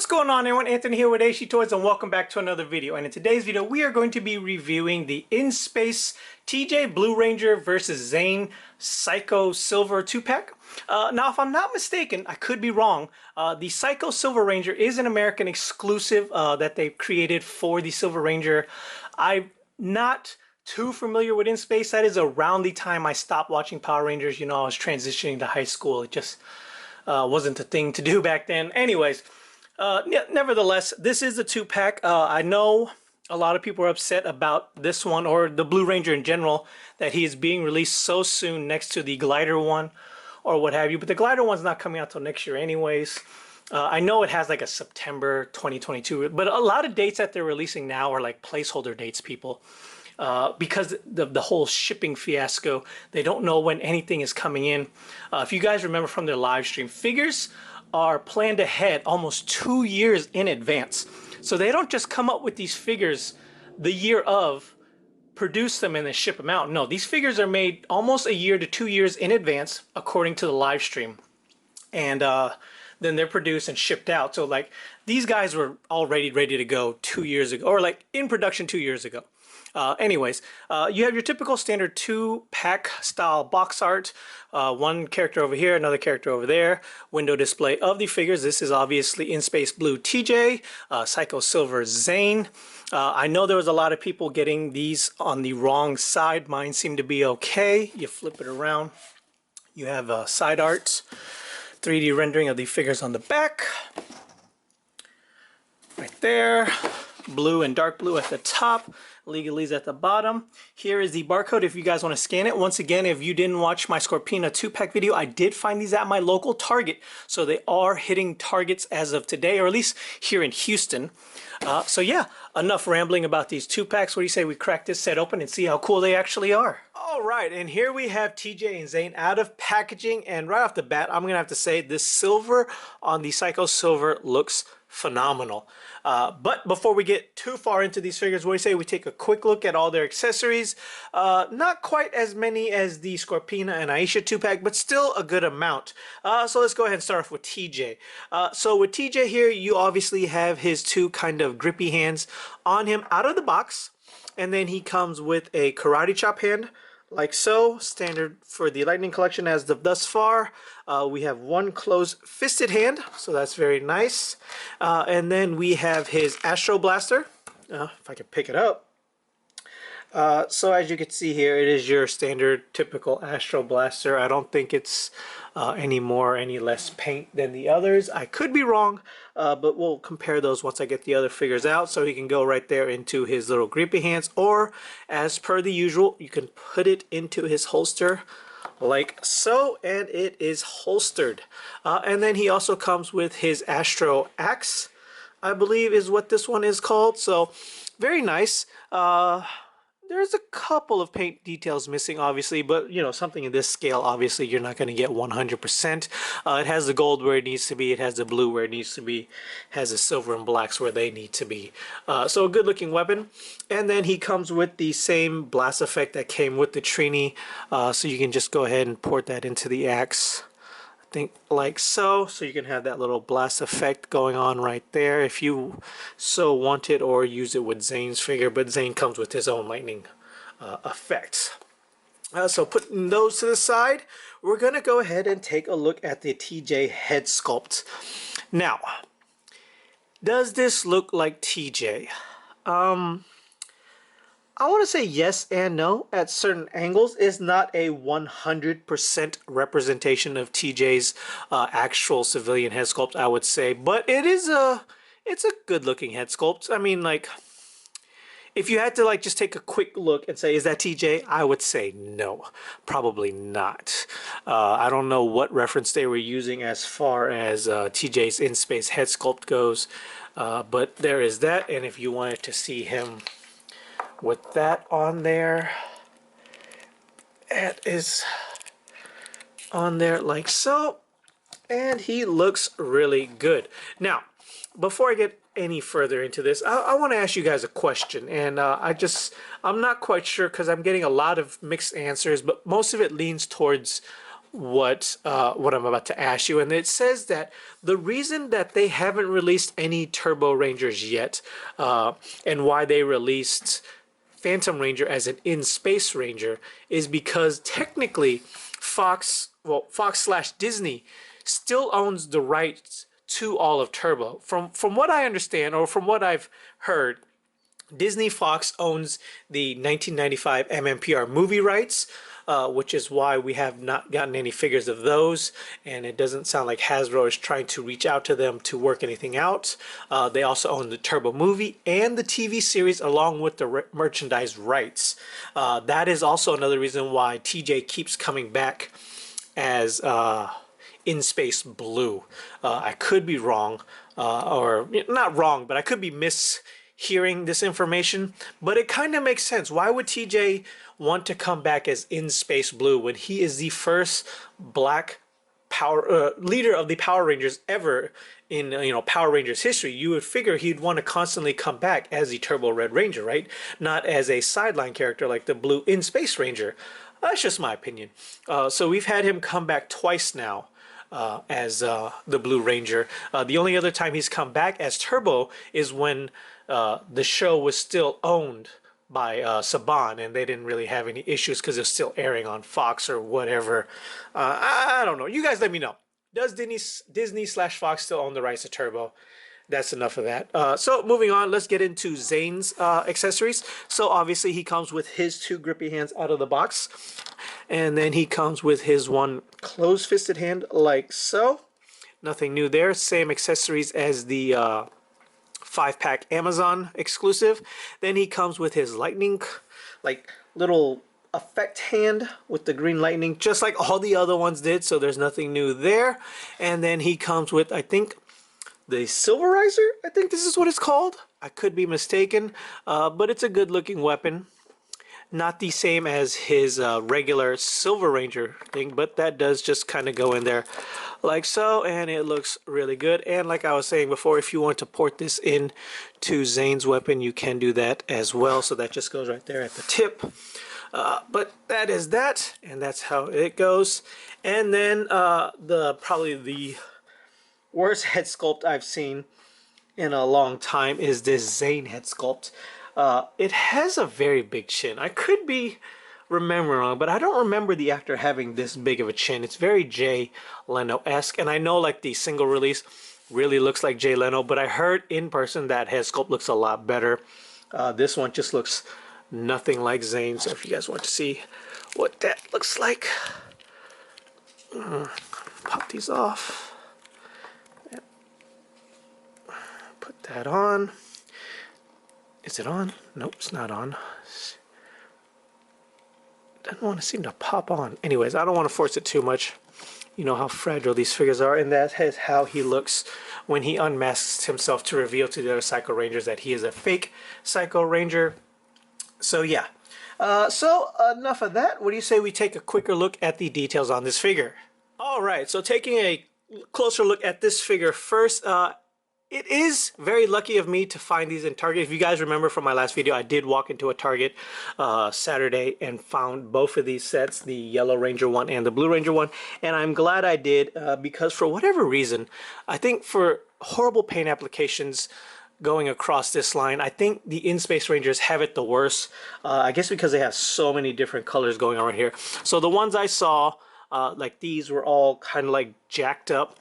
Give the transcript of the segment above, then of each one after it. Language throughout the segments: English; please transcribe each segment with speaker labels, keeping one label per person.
Speaker 1: What's going on everyone? Anthony here with AC Toys and welcome back to another video. And in today's video we are going to be reviewing the In Space TJ Blue Ranger versus Zane Psycho Silver 2-pack. Now if I'm not mistaken, I could be wrong, the Psycho Silver Ranger is an American exclusive that they've created for the Silver Ranger. I'm not too familiar with In Space. That is around the time I stopped watching Power Rangers. You know, I was transitioning to high school. It just wasn't a thing to do back then. Anyways, nevertheless, this is a 2-pack. I know a lot of people are upset about this one, or the Blue Ranger in general, that he is being released so soon next to the Glider one or what have you. But the Glider one's not coming out till next year anyways. I know it has like a September 2022, but a lot of dates that they're releasing now are like placeholder dates, people. Because the whole shipping fiasco, they don't know when anything is coming in. If you guys remember from their live stream, figures are planned ahead almost 2 years in advance. So they don't just come up with these figures the year of, produce them and then ship them out. No, these figures are made almost a year to 2 years in advance according to the live stream. And then they're produced and shipped out. So like these guys were already ready to go 2 years ago, or like in production 2 years ago. Anyways, you have your typical standard 2-pack style box art. One character over here, another character over there. Window display of the figures. This is obviously In Space Blue TJ, Psycho Silver Zane. I know there was a lot of people getting these on the wrong side. Mine seemed to be okay. You flip it around. You have side art, 3D rendering of the figures on the back. Right there. Blue and dark blue at the top, legalese at the bottom. Here is the barcode if you guys want to scan it. Once again, if you didn't watch my Scorpina 2-pack video, I did find these at my local Target. So they are hitting Targets as of today, or at least here in Houston. So yeah, enough rambling about these 2-packs. What do you say we crack this set open and see how cool they actually are? All right, and here we have TJ and Zane out of packaging. And right off the bat, I'm going to have to say this silver on the Psycho Silver looks phenomenal. But before we get too far into these figures, what do you say we take a quick look at all their accessories? Not quite as many as the Scorpina and Aisha 2-pack, but still a good amount. So let's go ahead and start off with TJ. So with TJ here, you obviously have his two kind of grippy hands on him out of the box. And then he comes with a karate chop hand, like so, standard for the Lightning collection as of thus far. We have one closed fisted hand, so that's very nice. And then we have his Astro Blaster, if I can pick it up. So as you can see here, it is your standard typical Astro Blaster. I don't think it's any more or any less paint than the others. I could be wrong, but we'll compare those once I get the other figures out. So he can go right there into his little grippy hands, or as per the usual, you can put it into his holster like so, and it is holstered. And then he also comes with his Astro Axe, I believe is what this one is called. So very nice. There's a couple of paint details missing, obviously, but you know, something in this scale, obviously you're not going to get 100%. It has the gold where it needs to be, it has the blue where it needs to be, has the silver and blacks where they need to be. So a good looking weapon. And then he comes with the same blast effect that came with the Trini, so you can just go ahead and port that into the axe. Think like so, so you can have that little blast effect going on right there if you so want it, or use it with Zane's figure, but Zane comes with his own lightning effects. So putting those to the side, we're gonna go ahead and take a look at the TJ head sculpt. Now, does this look like TJ? I want to say yes and no. At certain angles, it's not a 100% representation of TJ's actual civilian head sculpt, I would say, but it's a good looking head sculpt. I mean, like, if you had to like just take a quick look and say, is that TJ? I would say no, probably not. I don't know what reference they were using as far as TJ's In Space head sculpt goes, but there is that. And if you wanted to see him with that on there, it is on there like so, and he looks really good. Now, before I get any further into this, I want to ask you guys a question, and I'm not quite sure because I'm getting a lot of mixed answers, but most of it leans towards what I'm about to ask you, and it says that the reason that they haven't released any Turbo Rangers yet, and why they released Phantom Ranger as an in-space ranger, is because technically Fox / Disney still owns the rights to all of Turbo. From what I understand, or from what I've heard, Disney Fox owns the 1995 MMPR movie rights, which is why we have not gotten any figures of those, and it doesn't sound like Hasbro is trying to reach out to them to work anything out. They also own the Turbo movie and the TV series along with the merchandise rights. That is also another reason why TJ keeps coming back as In Space Blue. I could be wrong, or not wrong, but I could be mishearing this information, but it kind of makes sense. Why would TJ want to come back as In Space Blue when he is the first black power leader of the Power Rangers ever in Power Rangers history? You would figure he'd want to constantly come back as the Turbo Red Ranger, right? Not as a sideline character like the Blue In Space Ranger. That's just my opinion. So we've had him come back twice now as the Blue Ranger. The only other time he's come back as Turbo is when the show was still owned by Saban, and they didn't really have any issues because it was still airing on Fox or whatever. I don't know. You guys let me know. Does Disney / Fox still own the rights to Turbo? That's enough of that. So moving on, let's get into Zane's accessories. So obviously he comes with his 2 grippy hands out of the box. And then he comes with his 1 closed-fisted hand like so. Nothing new there. Same accessories as the 5-pack Amazon exclusive. Then he comes with his lightning, like little effect hand with the green lightning, just like all the other ones did. So there's nothing new there. And then he comes with, I think, the Silverizer. I think this is what it's called. I could be mistaken, but it's a good looking weapon. Not the same as his regular Silver Ranger thing, but that does just kind of go in there like so, and it looks really good. And like I was saying before, if you want to port this in to Zane's weapon, you can do that as well. So that just goes right there at the tip. But that is that, and that's how it goes. And then probably the worst head sculpt I've seen in a long time is this Zane head sculpt. It has a very big chin. I could be remembering wrong, but I don't remember the actor having this big of a chin. It's very Jay Leno-esque, and I know like the single release really looks like Jay Leno, but I heard in person that head sculpt looks a lot better. This one just looks nothing like Zane, so if you guys want to see what that looks like, pop these off. Put that on. Is it on? Nope, it's not on. Doesn't want to seem to pop on. Anyways, I don't want to force it too much. You know how fragile these figures are, and that is how he looks when he unmasks himself to reveal to the other Psycho Rangers that he is a fake Psycho Ranger. So yeah. So enough of that. What do you say we take a quicker look at the details on this figure? Alright, so taking a closer look at this figure first, it is very lucky of me to find these in Target. If you guys remember from my last video, I did walk into a Target Saturday and found both of these sets, the Yellow Ranger one and the Blue Ranger one. And I'm glad I did because for whatever reason, I think for horrible paint applications going across this line, I think the In-Space Rangers have it the worst. I guess because they have so many different colors going on right here. So the ones I saw, like these were all kind of like jacked up.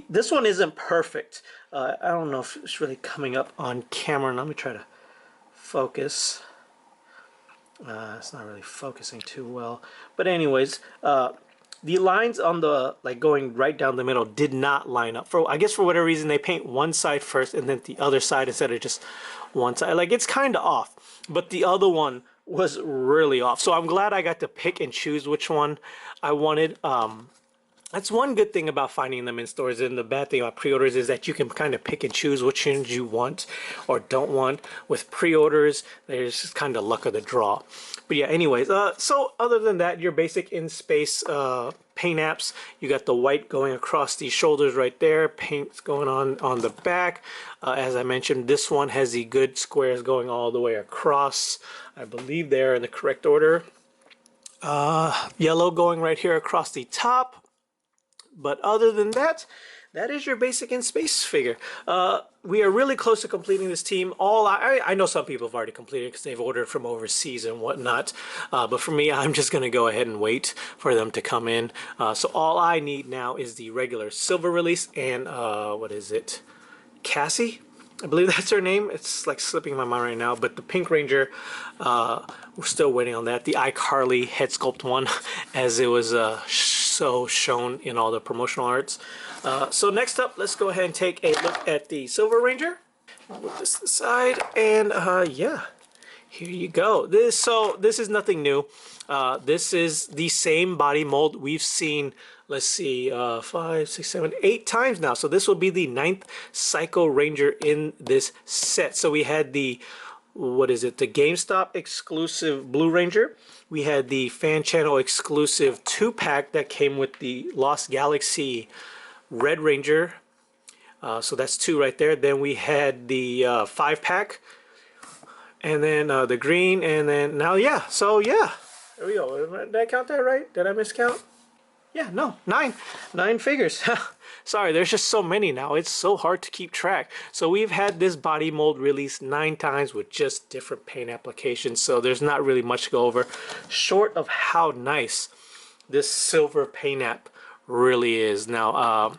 Speaker 1: This one isn't perfect. I don't know if it's really coming up on camera. Let me try to focus. It's not really focusing too well. But anyways, the lines on the, like going right down the middle did not line up. I guess for whatever reason, they paint one side first and then the other side instead of just one side. Like it's kind of off. But the other one was really off. So I'm glad I got to pick and choose which one I wanted. That's one good thing about finding them in stores, and the bad thing about pre-orders is that you can kind of pick and choose which ones you want or don't want. With pre-orders, there's just kind of luck of the draw. But yeah, anyways, so other than that, your basic in-space paint apps, you got the white going across the shoulders right there, paint's going on the back. As I mentioned, this one has the good squares going all the way across. I believe they're in the correct order. Yellow going right here across the top. But other than that, that is your basic in space figure. We are really close to completing this team. I know some people have already completed because they've ordered from overseas and whatnot. But for me, I'm just going to go ahead and wait for them to come in. So all I need now is the regular silver release and what is it? Cassie? I believe that's her name. It's like slipping my mind right now. But the Pink Ranger, we're still waiting on that. The iCarly head sculpt one, as it was so shown in all the promotional arts. So next up, let's go ahead and take a look at the Silver Ranger. I'll move this aside, and yeah, here you go. This is nothing new. This is the same body mold we've seen. Let's see, 5, 6, 7, 8 times now. So this will be the 9th Psycho Ranger in this set. So we had the, what is it, the GameStop exclusive Blue Ranger. We had the Fan Channel exclusive 2-pack that came with the Lost Galaxy Red Ranger. So that's 2 right there. Then we had the 5-pack. And then the green. And then now, yeah. So yeah, there we go. Did I count that right? Did I miscount? Yeah, no, 9 figures. Sorry, there's just so many now. It's so hard to keep track. So we've had this body mold released 9 times with just different paint applications. So there's not really much to go over, short of how nice this silver paint app really is. Now,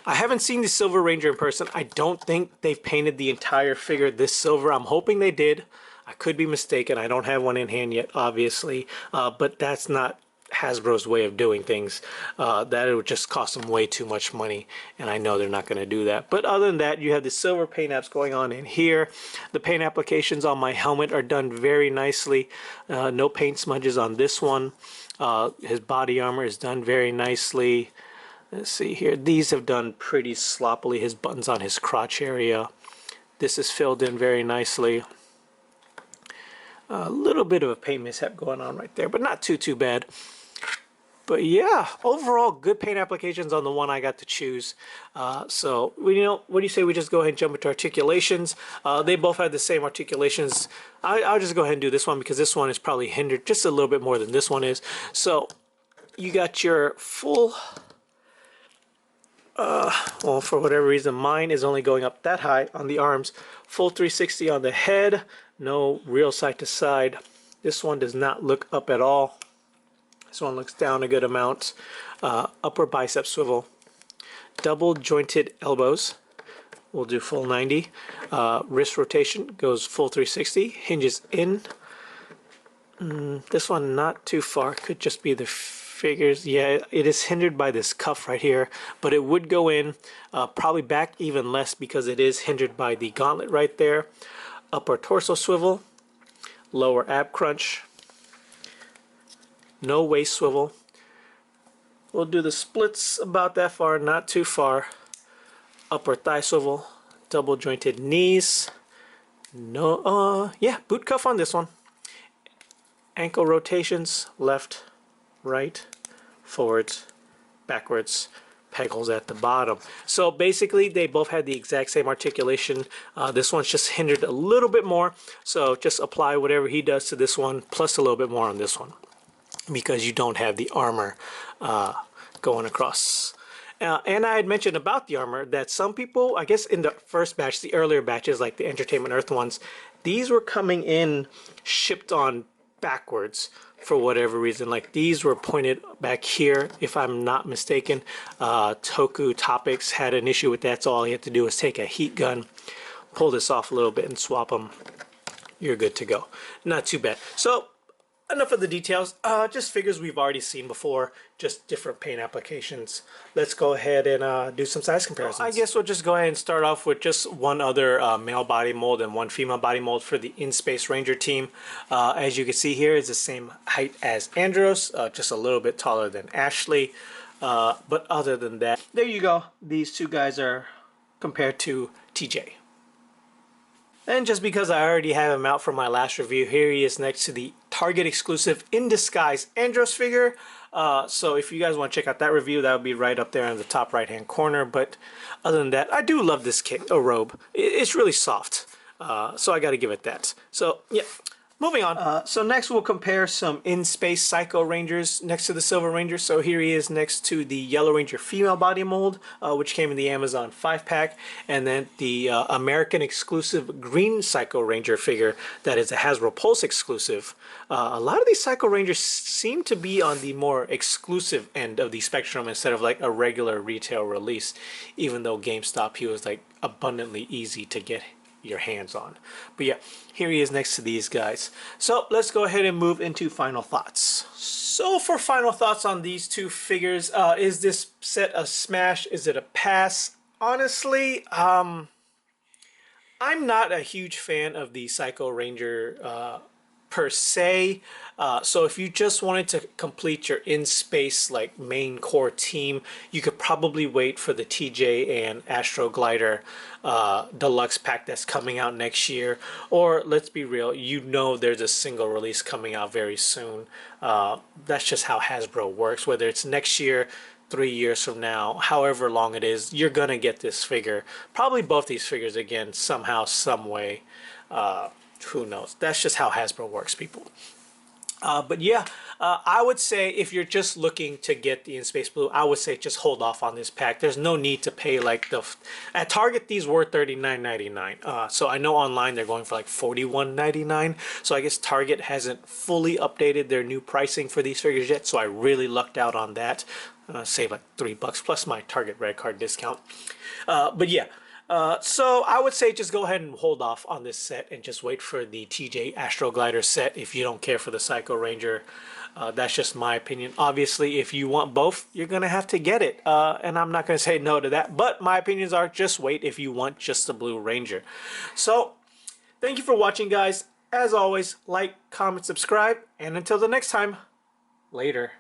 Speaker 1: I haven't seen the Silver Ranger in person. I don't think they've painted the entire figure this silver. I'm hoping they did. I could be mistaken. I don't have one in hand yet, obviously. But that's not Hasbro's way of doing things. That it would just cost them way too much money, and I know they're not going to do that. But other than that, you have the silver paint apps going on in here. The paint applications on my helmet are done very nicely. No paint smudges on this one. His body armor is done very nicely. Let's see here. These have done pretty sloppily. His buttons on his crotch area. This is filled in very nicely. A little bit of a paint mishap going on right there, but not too bad. But yeah, overall good paint applications on the one I got to choose. So you know, what do you say we just go ahead and jump into articulations? They both have the same articulations. I'll just go ahead and do this one because this one is probably hindered just a little bit more than this one is. So you got your full, well, for whatever reason, mine is only going up that high on the arms. Full 360 on the head, no real side to side. This one does not look up at all. This one looks down a good amount. Upper bicep swivel. Double jointed elbows. We'll do full 90. Wrist rotation goes full 360. Hinges in. This one not too far. Could just be the figures. Yeah, it is hindered by this cuff right here, but it would go in. Probably back even less because it is hindered by the gauntlet right there. Upper torso swivel. Lower ab crunch. No waist swivel. We'll do the splits about that far, not too far. Upper thigh swivel. Double jointed knees. No, yeah, boot cuff on this one. Ankle rotations, left, right, forwards, backwards, peg holes at the bottom. So basically they both had the exact same articulation. This one's just hindered a little bit more. So just apply whatever he does to this one, plus a little bit more on this one, because you don't have the armor going across. And I had mentioned about the armor that some people, I guess in the first batch, the earlier batches like the Entertainment Earth ones, these were coming in shipped on backwards for whatever reason. Like these were pointed back here, if I'm not mistaken. Toku Topics had an issue with that, so all you have to do is take a heat gun, pull this off a little bit and swap them. You're good to go. Not too bad. So enough of the details, just figures we've already seen before, just different paint applications. Let's go ahead and do some size comparisons. I guess we'll just go ahead and start off with just one other male body mold and one female body mold for the In-Space Ranger team. As you can see here, it's the same height as Andros, just a little bit taller than Ashley. But other than that, there you go. These two guys are compared to TJ. And just because I already have him out from my last review, here he is next to the Target exclusive In Disguise Andros figure. So if you guys want to check out that review, that would be right up there in the top right hand corner. But other than that, I do love this kit, robe. It's really soft. So I got to give it that. So yeah, Moving on. So next we'll compare some in-space Psycho Rangers next to the Silver Ranger. So here he is next to the Yellow Ranger female body mold, which came in the Amazon 5-pack, and then the American exclusive green Psycho Ranger figure that is a Hasbro Pulse exclusive. A lot of these Psycho Rangers seem to be on the more exclusive end of the spectrum instead of like a regular retail release, even though GameStop, he was like abundantly easy to get your hands on. But yeah, here he is next to these guys. So let's go ahead and move into final thoughts. So for final thoughts on these two figures, is this set a smash? Is it a pass? Honestly, I'm not a huge fan of the Psycho Ranger per se. So if you just wanted to complete your in-space like main core team, you could probably wait for the TJ and Astro Glider deluxe pack that's coming out next year. Or let's be real, you know there's a single release coming out very soon. That's just how Hasbro works. Whether it's next year, 3 years from now, however long it is, you're gonna get this figure. Probably both these figures again, somehow, some way. Who knows? That's just how Hasbro works, people. But yeah, I would say if you're just looking to get the In-Space Blue, I would say just hold off on this pack. There's no need to pay like the... At Target, these were $39.99. So I know online they're going for like $41.99. So I guess Target hasn't fully updated their new pricing for these figures yet. So I really lucked out on that. Save like $3 plus my Target Red Card discount. But yeah. So I would say just go ahead and hold off on this set and just wait for the TJ Astro Glider set if you don't care for the Psycho Ranger. That's just my opinion. Obviously, if you want both, you're going to have to get it. And I'm not going to say no to that. But my opinions are just wait if you want just the Blue Ranger. So, thank you for watching, guys. As always, like, comment, subscribe. And until the next time, later.